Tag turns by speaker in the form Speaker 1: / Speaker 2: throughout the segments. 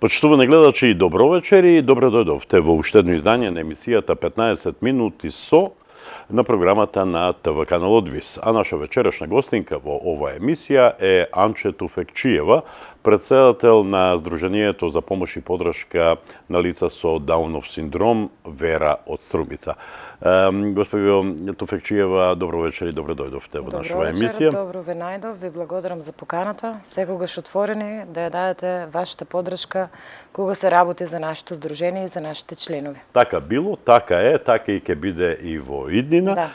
Speaker 1: Почитувани гледачи, добро вечер и добро дојдовте во уште едно издание на емисијата 15 минути со на програмата на ТВ каналот ВИС. А наша вечерашна гостинка во оваа емисија е Анче Туфекчиева, председател на Сдруженијето за помош и подршка на лица со Даунов синдром Вера од Струмица. Госпожо Туфекчиева, добро вечер и добро дојдовте во нашава емисија.
Speaker 2: Добро ве најдов, ви благодарам за поканата. Секогаш отворени да ја дадете вашата подршка кога се работи за нашето здружение и за нашите членови.
Speaker 1: Така било, така е, така и ќе биде и во иднина.
Speaker 2: Да.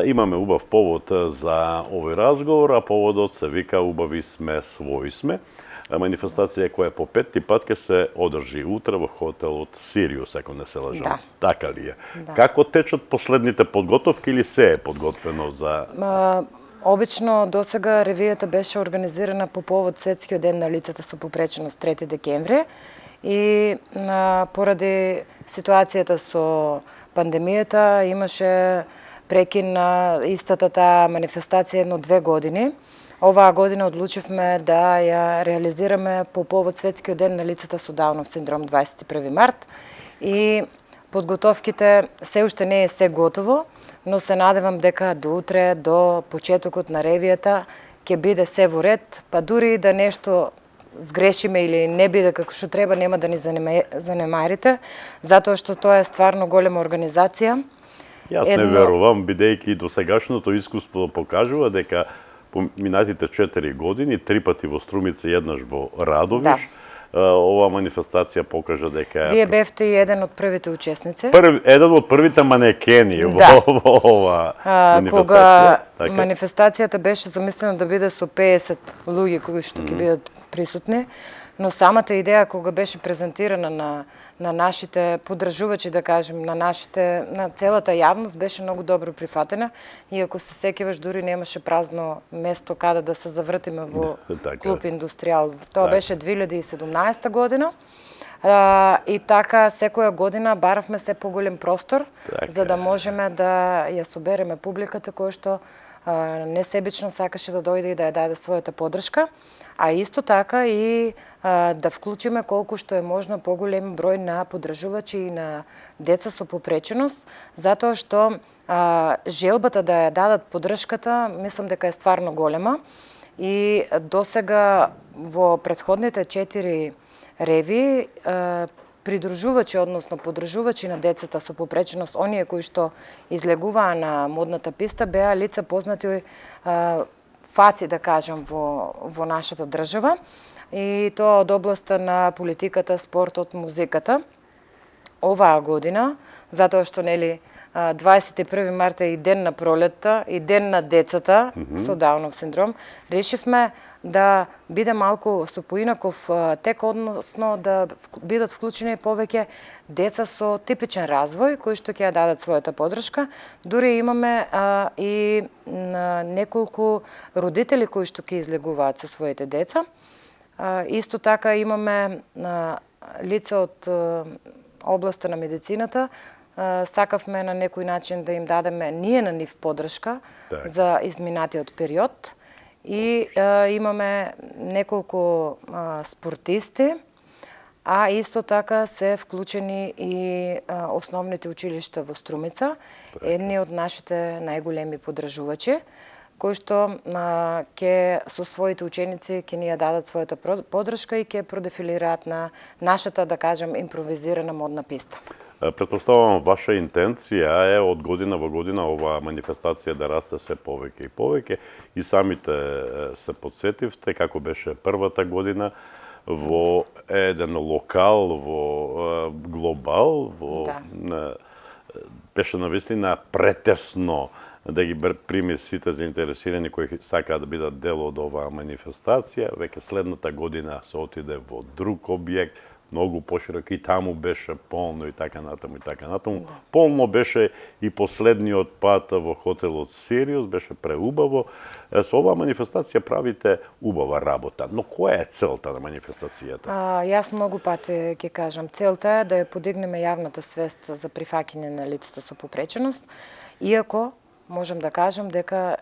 Speaker 1: Имаме убав повод за овој разговор, а поводот се вика "Убави сме, своји сме". Манифестација која по петти пат ќе се одржи утре во хотелот Сириус, ако не се лажам.
Speaker 2: Да.
Speaker 1: Така ли е?
Speaker 2: Да.
Speaker 1: Како течат последните подготовки или се е подготвено за...
Speaker 2: Обично досега ревијата беше организирана по повод Светскиот ден на лицата со попреченост 3 декември и поради ситуацијата со пандемијата имаше прекин на истата таа манифестација едно 2 години. Оваа година одлучивме да ја реализираме по повод Светскиот ден на лицата со Даунов синдром 21 март и подготовките се уште не е се готово, но се надевам дека до утре, до почетокот на ревијата ќе биде се во ред, па дури да нешто сгрешиме или не биде како што треба, нема да ни занемарите, затоа што тоа е стварно голема организација.
Speaker 1: Јас не верувам, бидејќи досегашното искуство покажува дека по минатите 4 години, 3 пати во Струмица и еднаш во Радовиш, оваа манифестација покажа дека...
Speaker 2: Вие бевте и еден од првите учесници.
Speaker 1: Еден од првите манекени во оваа манифестација.
Speaker 2: Кога манифестацијата беше замислена да биде со 50 луѓе кои што ќе бидат присутни, но самата идеја кога беше презентирана на нашите поддржувачи, да кажем, на целата јавност, беше многу добро прифатена. И ако се сеќаваш, дури немаше празно место каде да се завртиме во клуб Индустријал. Тоа беше 2017 година. И така секоја година баравме се поголем простор, за да можеме да ја собереме публиката која што несебично сакаше да дојде и да ја даде својата поддршка, а исто така и да вклучиме колку што е можно поголем број на поддржувачи и на деца со попреченост, затоа што желбата да ја дадат поддршката, мислам дека е стварно голема и досега во претходните 4 реви придружувачи, односно поддржувачи на децата со попреченост, оние кои што излегуваа на модната писта, беа лица познати фаци, да кажам, во нашата држава, и тоа од областа на политиката, спортот, музиката. Оваа година, затоа што 21 марта е и ден на пролетта, и ден на децата со Даунов синдром, решивме да биде малку со поинаков тек, односно да бидат вклучени повеќе деца со типичен развој, кои што ќе ја дадат својата поддршка. Дури имаме и неколку родители кои што ќе излегуваат со своите деца. Исто така имаме лица од областа на медицината. Сакавме на некој начин да им дадеме ние на нив поддршка за изминатиот период. И имаме неколку спортисти, а исто така се вклучени и основните училишта во Струмица, едни од нашите најголеми поддржувачи, кои што ќе со своите ученици ќе ни ја дадат својата поддршка и ќе продефилираат на нашата, да кажем, импровизирана модна писта.
Speaker 1: Претпоставувам, ваша интенција е од година во година оваа манифестација да расте се повеќе и повеќе, и самите се подсетивте како беше првата година во еден локал, во глобал, беше навистина претесно да ги прими сите заинтересирани кои сакаат да бидат дел од оваа манифестација. Веќе следната година се отиде во друг објект, многу поширок и таму беше полно и така натаму и така натаму. Полно беше и последниот пат во хотелот Сириус, беше преубаво. Со оваа манифестација правите убава работа. Но која е целта на манифестацијата?
Speaker 2: Јас многу пати ќе кажам, целта е да ја подигнеме јавната свест за прифаќање на лицата со попреченост, иако можам да кажам дека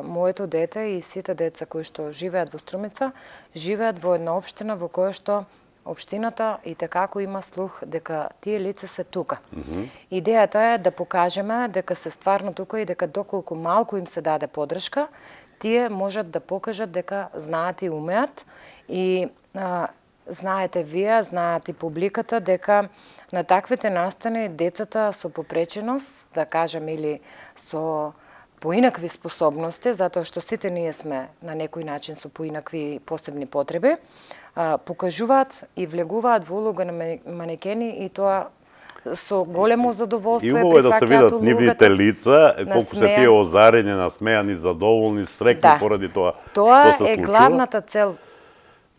Speaker 2: моето дете и сите деца кои што живеат во Струмица, живеат во една општина во која што општината и tekako има слух дека тие лица се тука. Идејата е да покажеме дека се стварно тука и дека доколку малку им се даде подршка, тие можат да покажат дека знаат и умеат и знаете вие, знаат и публиката дека на таквите настани децата со попреченост, да кажем, или со поинакви способности, затоа што сите ние сме на некој начин со поинакви посебни потреби, покажуваат и влегуваат во улога на манекени и тоа со големо задоволство
Speaker 1: и убаво е да се видат нивните лица, колку се тие озарени, насмеани, задоволни, среќни поради тоа што се случува. Тоа
Speaker 2: е главната цел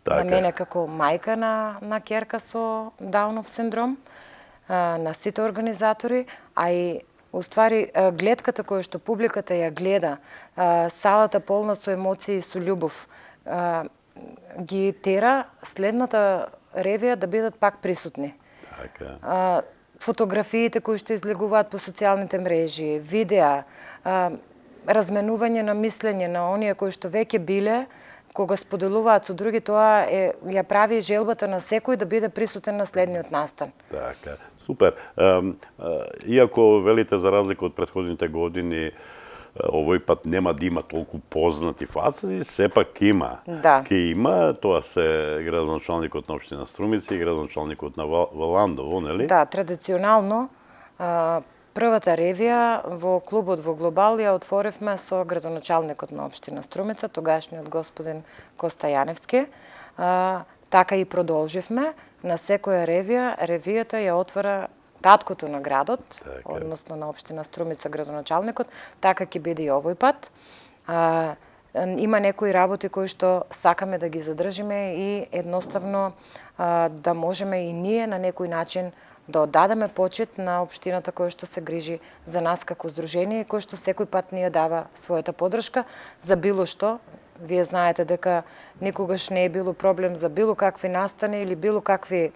Speaker 2: на мене како мајка на ќерка со Даунов синдром, на сите организатори, а и уствари гледката која што публиката ја гледа, салата полна со емоции и со љубов, ги тера следната ревија да бидат пак присутни. Фотографиите кои што излегуваат по социјалните мрежи, видеа, разменување на мислење на оние кои што веќе биле, кога споделуваат со други, тоа ја прави желбата на секој да биде присутен на следниот настан.
Speaker 1: Така, супер. Иако велите за разлика од претходните години, овој пат нема да има толку познати фаци, сепак има.
Speaker 2: Да.
Speaker 1: Ке има, тоа се градоначалникот на општина Струмица и градоначалникот на Валандово, нели?
Speaker 2: Да, традиционално првата ревија во клубот во Глобал ја отворивме со градоначалникот на општина Струмица, тогашниот господин Коста Јаневски. Така и продолживме. На секоја ревијата ја отвара таткото на градот, односно на општина Струмица градоначалникот, така ќе биде и овој пат. Има некои работи кои што сакаме да ги задржиме и едноставно да можеме и ние на некој начин да оддадеме почит на општината која што се грижи за нас како здружение и кој што секој пат ни ја дава својата подршка за било што. Вие знаете дека никогаш не е било проблем за било какви настани или било какви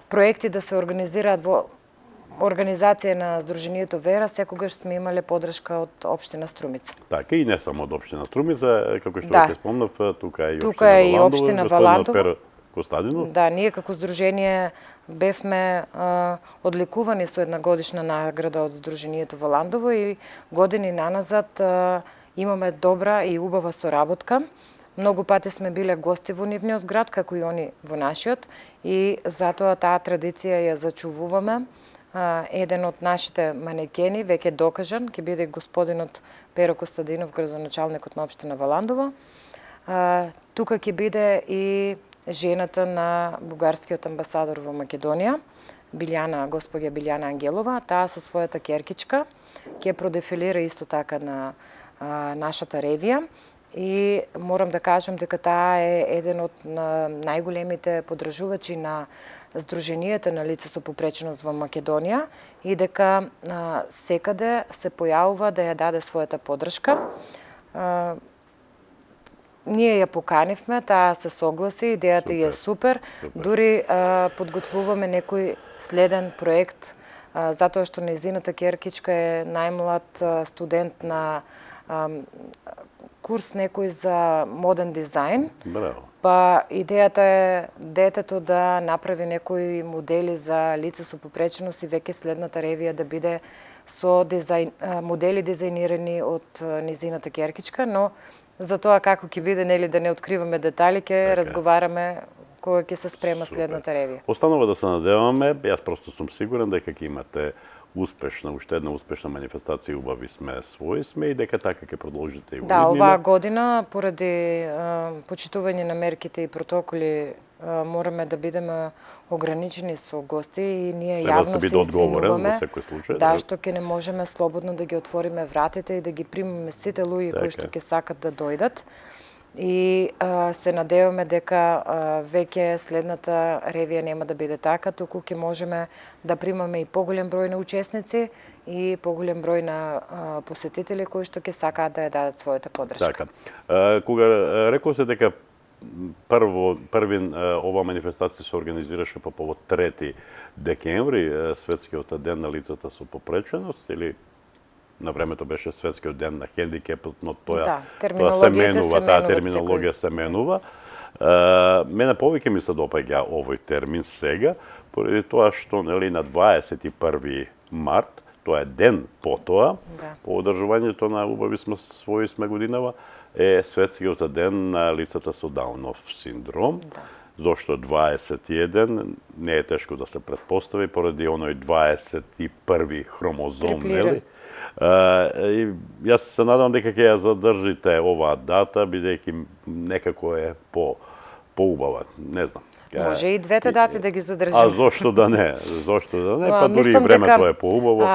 Speaker 2: проекти да се организираат во организација на Сдруженијето Вера, секогаш сме имале подршка од општина Струмица.
Speaker 1: Така и не само од општина Струмица, како што веќе спомнав, тука е и
Speaker 2: општина Валандово.
Speaker 1: Костадинов.
Speaker 2: Да, ние како здружение бевме одликувани со една годишна награда од Сдруженијето Валандово и години наназад имаме добра и убава соработка. Многу пати сме биле гости во нивниот град, како и они во нашиот, и затоа таа традиција ја зачувуваме. Еден од нашите манекени, веќе докажан, ќе биде господинот Перо Костадинов, градоначалникот на општина Валандово. Тука ќе биде и жената на бугарскиот амбасадор во Македонија, госпоѓа Билјана Ангелова, таа со својата ќеркичка ќе продефилира исто така на нашата ревија и морам да кажам дека таа е еден од најголемите поддржувачи на Сдруженијата на лица со попреченост во Македонија и дека секаде се појавува да ја даде својата поддршка. Ние ја поканивме, таа се согласи, идејата е супер. Дури подготвуваме некој следен проект, затоа што нејзината ќеркичка е најмлад студент на курс некој за моден дизајн.
Speaker 1: Браво.
Speaker 2: Па идејата е детето да направи некои модели за лица со попреченост и веќе следната ревија да биде со модели дизајнирани од нејзината ќеркичка, но за тоа како ќе биде, нели, да не откриваме детали, ќе разговараме кога ќе се спрема следната ревија.
Speaker 1: Останува да се надеваме, јас просто сум сигурен дека ќе имате уште една успешна манифестација, убави сме, своји сме и дека така ќе продолжите и во
Speaker 2: Да, оваа година, поради почитување на мерките и протоколи, мораме да бидеме ограничени со гости и ние јавно се извинуваме. Да, што ќе не можеме слободно да ги отвориме вратите и да ги примеме сите луѓе кои што ќе сакат да дојдат. И се надеваме дека веќе следната ревија нема да биде така, туку ќе можеме да примаме и поголем број на учесници и поголем број на посетители кои што ќе сакаат да ја дадат својата подршка.
Speaker 1: Така. Кога рековте дека први ова манифестација се организираше по повод 3 декември, светскиот ден на лицата со попреченост, или на времето беше светскиот ден на хендикепот, но тоа се менува, таа терминологија се менува. Мене повеќе ми се допаѓа овој термин сега, поради тоа што нели на 21 март, тоа е ден потоа, по одржувањето на убави своји сме годинава, е светскиот ден на лицата со Даунов синдром. Зошто 21 не е тешко да се претпостави поради оној 21 хромозом, нели? Јас се надам дека ќе ја задржите оваа дата, бидејќи некако е поубава, не знам.
Speaker 2: Може и двете дати да ги задржиме.
Speaker 1: А зошто да не? Зошто да не? Па дури и времето е поубаво.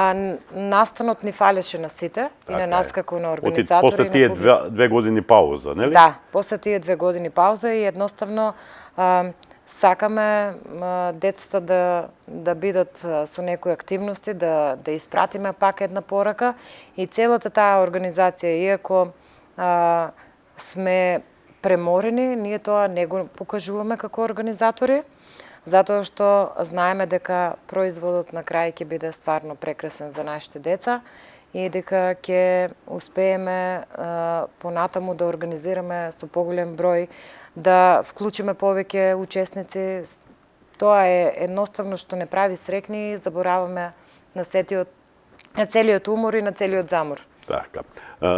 Speaker 2: Настанот ни фалеше на сите и на нас како на организатори.
Speaker 1: После тие 2 години пауза, нели?
Speaker 2: Да, после тие 2 години пауза и едноставно сакаме децата да бидат со некои активности, да испратиме пак една порака и целата таа организација, иако сме преморени, ние тоа не го покажуваме како организатори, затоа што знаеме дека производот на крај ќе биде стварно прекрасен за нашите деца и дека ќе успееме понатаму да организираме со поголем број, да вклучиме повеќе учесници. Тоа е едноставно што не прави срекни и забораваме на целиот умор и на целиот замор.
Speaker 1: Така.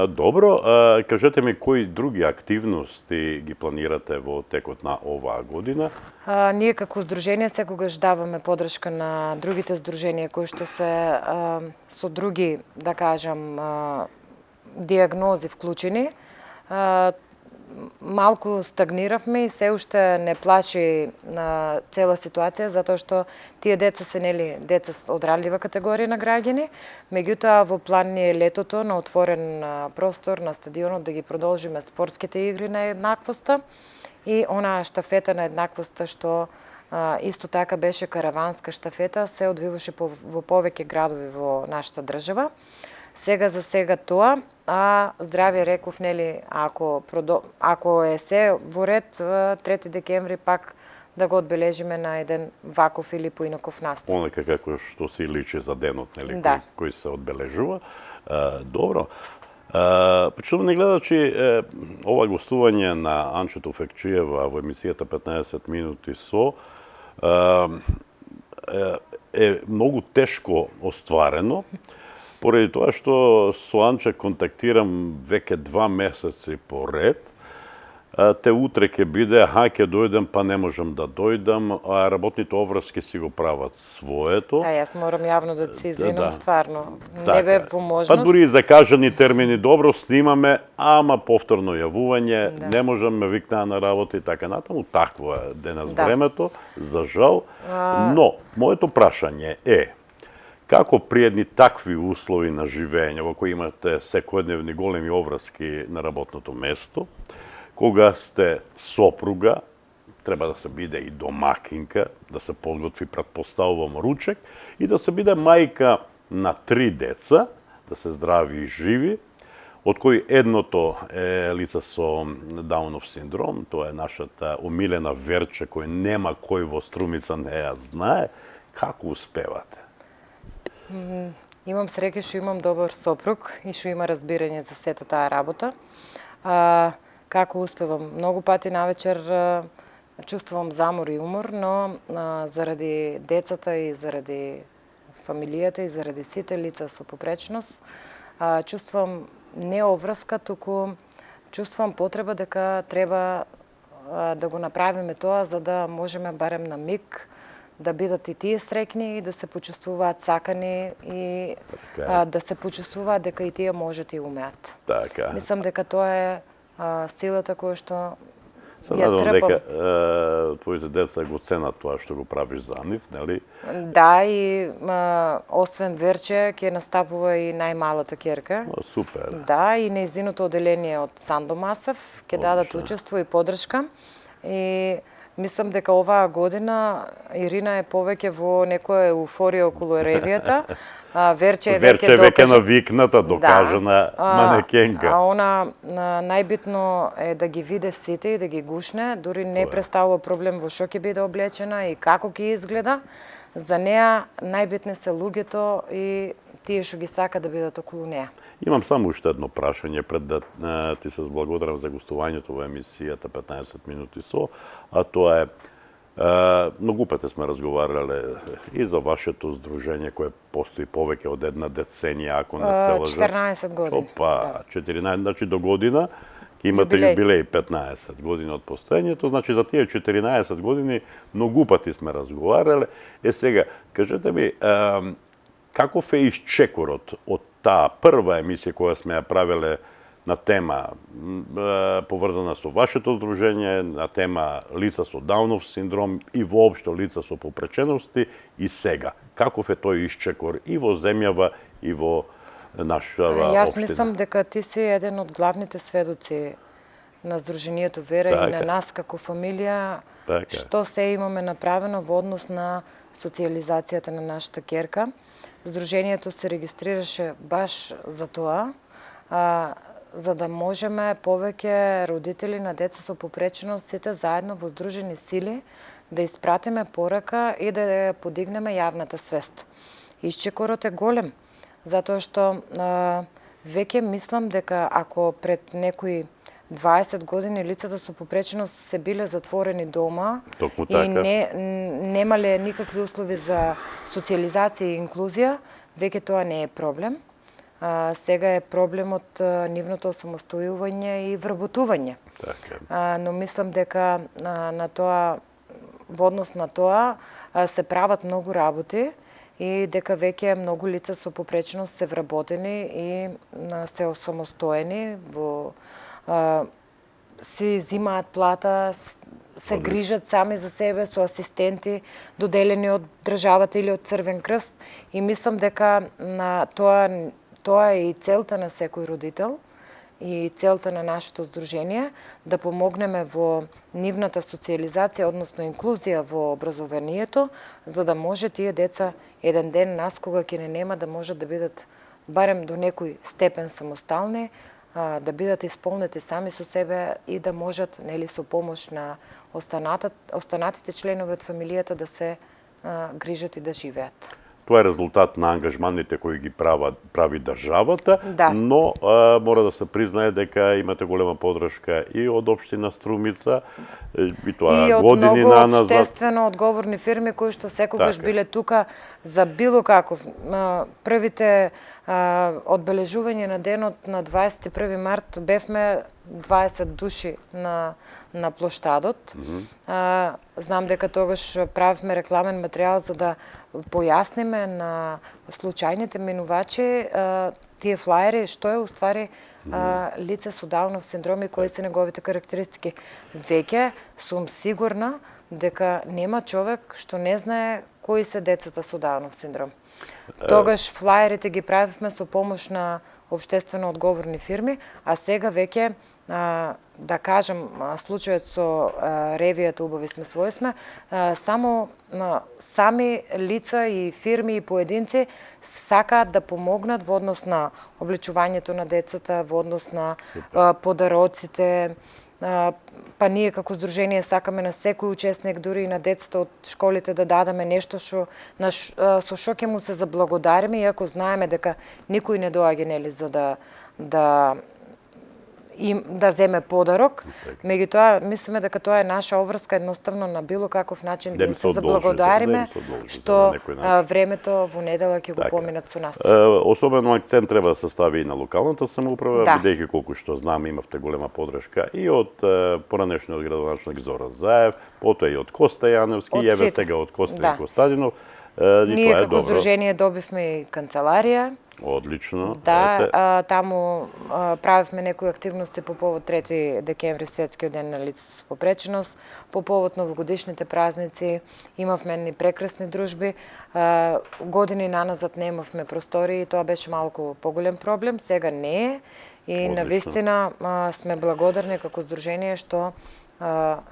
Speaker 1: Добро, кажете ми кои други активности ги планирате во текот на оваа година?
Speaker 2: Ние како здружение секогаш даваме подршка на другите здруженија кои што се со други, да кажам, диагнози вклучени. Малку стагниравме и се уште не плаши цела ситуација, затоа што тие деца се нели деца од ranljiva категорија на граѓани, меѓутоа во план ни е летото на отворен простор на стадионот да ги продолжиме спортските игри на еднаквоста и онаа штафета на еднаквоста што исто така беше караванска штафета, се одвиваше во повеќе градови во нашата држава. Сега за сега тоа, а здравје реков, нели, ако е се во ред, 3 декември пак да го одбележиме на еден ваков или поинаков настан.
Speaker 1: Онака како што се личи за денот, нели,
Speaker 2: да,
Speaker 1: кој се одбележува. Добро. Почитувани гледачи, ова гостување на Анчето Фекчиева во емисијата 15 минути со е многу тешко остварено, поради тоа што со Анче контактирам веќе 2 месеци поред. Те утре ќе биде, ќе дојдем, па не можам да дојдам, а работните обврски си го прават своето.
Speaker 2: Јас морам јавно да се извинам, стварно. Не бе во можност.
Speaker 1: Па дури и закажани термини добро снимаме, ама повторно јавување, не можам, ме викнаа на работа и така натаму. Такво е денес времето, за жал. Но, моето прашање е, како при едни такви услови на живење, во кои имате секојдневни големи обврски на работното место, кога сте сопруга, треба да се биде и домакинка, да се подготви, претпоставувам, ручек, и да се биде мајка на 3 деца, да се здрави и живи, од кои едното е лице со Даунов синдром, тоа е нашата омилена Верче, кој нема кој во Струмица не ја знае. Како успевате?
Speaker 2: Имам среќа што имам добар сопруг и што има разбирање за сета таа работа. Како успевам? Многу пати навечер чувствувам замор и умор, но заради децата и заради фамилијата и заради сите лица со попречност, чувствувам не обврска, туку чувствувам потреба дека треба да го направиме тоа за да можеме барем на миг да бидат и тие среќни и да се почувствуваат сакани и да се почувствуваат дека и тие можат и умеат.
Speaker 1: Така.
Speaker 2: Мислам дека тоа е силата која што
Speaker 1: Се
Speaker 2: ја
Speaker 1: надевам
Speaker 2: црпам.
Speaker 1: дека твоите деца го ценат тоа што го правиш за нив, нели?
Speaker 2: Да, и освен Верче, ќе настапува и најмалата ќерка.
Speaker 1: Супер.
Speaker 2: Да, и нејзиното оделение од Сандо Масев ќе дадат учество и подршка. И мислам дека оваа година Ирина е повеќе во некоја еуфорија околу ревијата. Верче е
Speaker 1: веќе навикната, докажана манекенка.
Speaker 2: А она најбитно е да ги виде сите и да ги гушне, дури не представува проблем во што ќе биде облечена и како ќе изгледа. За неа најбитни се луѓето и тие што ги сака да бидат околу неа.
Speaker 1: Имам само уште едно прашање пред да ти се зблагодарам за гостувањето во емисијата 15 минути со, а тоа е многу пати сме разговарале и за вашето здружење кое постои повеќе од една деценија, ако не се лажам.
Speaker 2: 14 години.
Speaker 1: Опа, 14, значи до година ќе имате јубилеј 15 години од постоењето, значи за тие 14 години многу пати сме разговарале. Сега, кажете ми, каков е исчекорот од таа прва емисија која сме ја правеле на тема поврзана со вашето здружење, на тема лица со Даунов синдром и воопшто лица со попречености и сега? Каков е тој исчекор и во земјава и во нашава општина?
Speaker 2: Јас мислам дека ти си еден од главните сведоци на Здруженијето Вера и на нас како фамилија, што се имаме направено во однос на социјализацијата на нашата ќерка. Здруженијето се регистрираше баш за тоа, за да можеме повеќе родители на деца со попреченост сите заедно во здружени сили да испратиме порака и да ја подигнеме јавната свест. Исчекорот е голем, затоа што веќе мислам дека ако пред некои 20 години лицата со попреченост се биле затворени дома и немале никакви услови за социјализација и инклузија, веќе тоа не е проблем. Сега е проблемот нивното самостојување и вработување. Но мислам дека на тоа, во однос на тоа, се прават многу работи и дека веќе многу лица со попреченост се вработени и се осамостоени во си зимаат плата, се грижат сами за себе со асистенти доделени од државата или од Црвен крст и мислам дека на тоа е и целта на секој родител и целта на нашето здружение да помогнеме во нивната социјализација, односно инклузија во образованието, за да може тие деца еден ден нас кога ќе не нема да можат да бидат барем до некој степен самостални, да бидат исполнети сами со себе и да можат, нели, со помош на останатите членови од фамилијата да се грижат и да живеат.
Speaker 1: Тоа е резултат на ангажманите кои ги прави државата, но мора да се признае дека имате голема подршка и од општина Струмица, и тоа години на назад.
Speaker 2: И од многу општествено одговорни фирми кои што секогаш биле тука за било каков. Првите одбележување на денот на 21 март бевме 20 души на плоштадот. Знам дека тогаш правевме рекламен материјал за да појасниме на случајните минувачи тие флаери што е уствари лице со Даунов синдром и кои се неговите карактеристики. Веќе сум сигурна дека нема човек што не знае кои се децата со Даунов синдром. Тогаш флаерите ги правевме со помош на општествено одговорни фирми, а сега веќе да кажем случајот со ревијата Убави сме своји сме, само сами лица и фирми и поединци сакаат да помогнат во однос на облечувањето на децата, во однос на подароците, па ние како здружение сакаме на секој учесник, дури и на децата од школите да дадеме нешто со што ќе му се заблагодариме, иако знаеме дека никој не доаѓа нели за да земе подарок. Меѓутоа, мислиме дека тоа е наша обврска едноставно на било каков начин да им се заблагодариме што времето во недела ќе го поминат со нас.
Speaker 1: Особено акцент треба да се стави и на локалната самоуправа, бидејќи колку што знам имавте голема подршка и од поранешниот градоначелник Зоран Заев, потоа и од Коста Јаневски, и еве сега од Коста и Костадинов. И
Speaker 2: Ние
Speaker 1: тоа е
Speaker 2: како
Speaker 1: добро.
Speaker 2: здружение добивме и канцеларија.
Speaker 1: Одлично.
Speaker 2: Да, таму правевме некои активности по повод 3 декември, светскиот ден на лицето со попреченост, по повод новогодишните празници, имавме едни прекрасни дружби. Години наназад немавме простори и тоа беше малку поголем проблем, сега не е. И
Speaker 1: Одлично.
Speaker 2: навистина сме благодарни како здружение што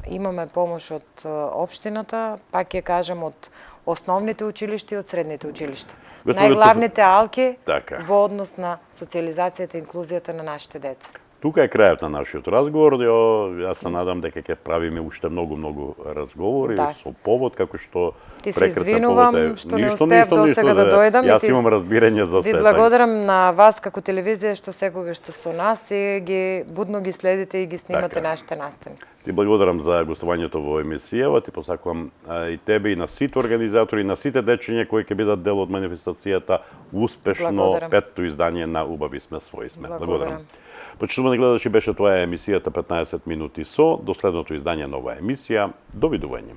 Speaker 2: имаме помош од општината, пак ќе кажам од основните училишта и од средните училишта.
Speaker 1: Господи,
Speaker 2: Најглавните алки
Speaker 1: Така.
Speaker 2: во однос на социјализацијата и инклузијата на нашите деца.
Speaker 1: Тука е крајот на нашиот разговор. Јас се надам дека ќе правиме уште многу разговори
Speaker 2: Да.
Speaker 1: со повод како што
Speaker 2: Ти се
Speaker 1: прекрасен
Speaker 2: извинувам
Speaker 1: повод е.
Speaker 2: што не успеав досега да дојдам.
Speaker 1: Јас имам разбирање за
Speaker 2: Ви
Speaker 1: се.
Speaker 2: благодарам на вас како телевизија што секогаш сте со нас и будно ги следите и ги снимате
Speaker 1: Така.
Speaker 2: нашите настани.
Speaker 1: Ти благодарам за гостувањето во емисијава. Ти посакувам и тебе и на сите организатори, и на сите дечиња кои ќе бидат дел од манифестацијата успешно
Speaker 2: Благодарам.
Speaker 1: 5-то издание на Убави сме, свои сме.
Speaker 2: Благодарам.
Speaker 1: Почитувани гледачи, беше тоа емисијата 15 минути до следното издание на оваа емисија. Довидување.